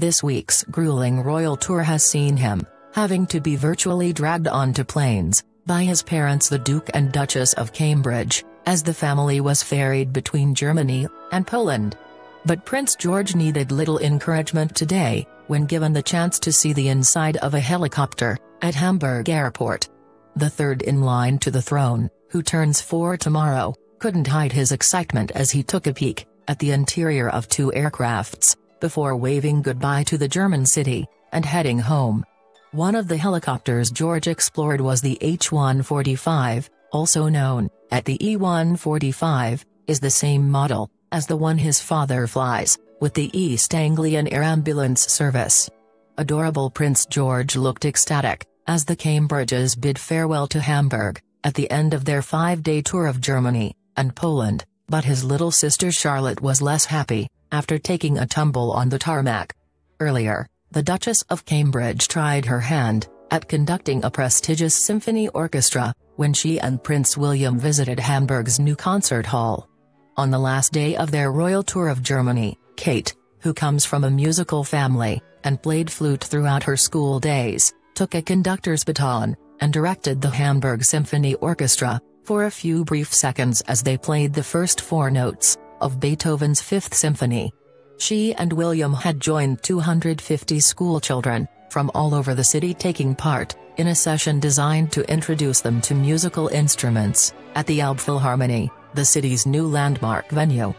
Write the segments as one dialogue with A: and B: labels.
A: This week's grueling royal tour has seen him having to be virtually dragged onto planes by his parents, the Duke and Duchess of Cambridge, as the family was ferried between Germany and Poland. But Prince George needed little encouragement today, when given the chance to see the inside of a helicopter at Hamburg Airport. The third in line to the throne, who turns 4 tomorrow, couldn't hide his excitement as he took a peek at the interior of 2 aircrafts, before waving goodbye to the German city and heading home. One of the helicopters George explored was the H-145, also known as the E-145, is the same model as the one his father flies, with the East Anglian Air Ambulance Service. Adorable Prince George looked ecstatic as the Cambridges bid farewell to Hamburg at the end of their 5-day tour of Germany and Poland, but his little sister Charlotte was less happy after taking a tumble on the tarmac. Earlier, the Duchess of Cambridge tried her hand at conducting a prestigious symphony orchestra when she and Prince William visited Hamburg's new concert hall. On the last day of their royal tour of Germany, Kate, who comes from a musical family and played flute throughout her school days, took a conductor's baton and directed the Hamburg Symphony Orchestra for a few brief seconds as they played the first 4 notes of Beethoven's Fifth Symphony. She and William had joined 250 schoolchildren from all over the city, taking part in a session designed to introduce them to musical instruments at the Elbphilharmonie, the city's new landmark venue.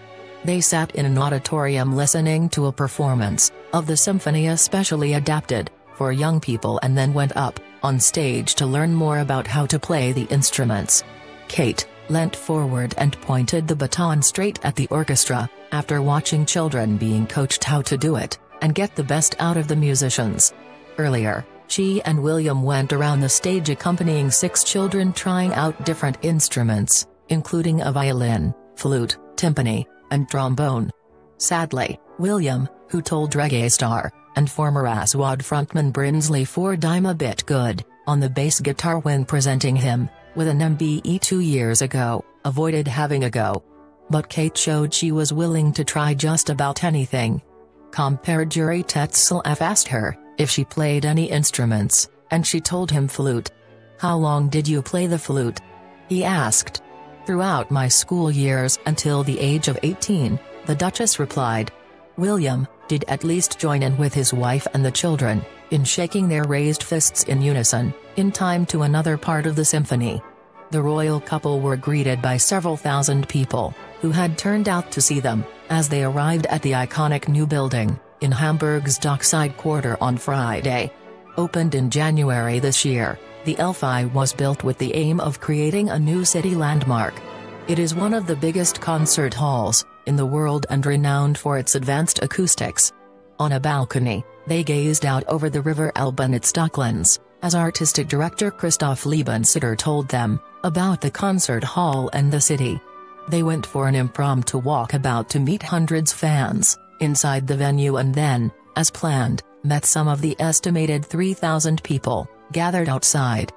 A: They sat in an auditorium listening to a performance of the symphony especially adapted for young people, and then went up on stage to learn more about how to play the instruments. Kate leant forward and pointed the baton straight at the orchestra, after watching children being coached how to do it and get the best out of the musicians. Earlier, she and William went around the stage accompanying 6 children trying out different instruments, including a violin, flute, timpani, and trombone. Sadly, William, who told reggae star and former Aswad frontman Brinsley Ford "I'm a bit good" on the bass guitar when presenting him with an MBE 2 years ago, avoided having a go. But Kate showed she was willing to try just about anything. Jury Tetzel asked her if she played any instruments, and she told him flute. "How long did you play the flute?" he asked. "Throughout my school years until the age of 18, the Duchess replied. William did at least join in with his wife and the children in shaking their raised fists in unison, in time to another part of the symphony. The royal couple were greeted by several thousand people who had turned out to see them as they arrived at the iconic new building in Hamburg's dockside quarter on Friday. Opened in January this year, the Elfi was built with the aim of creating a new city landmark. It is one of the biggest concert halls in the world and renowned for its advanced acoustics. On a balcony, they gazed out over the River Elbe and its docklands, as artistic director Christoph Liebensitter told them about the concert hall and the city. They went for an impromptu walkabout to meet hundreds of fans inside the venue, and then, as planned, met some of the estimated 3,000 people gathered outside.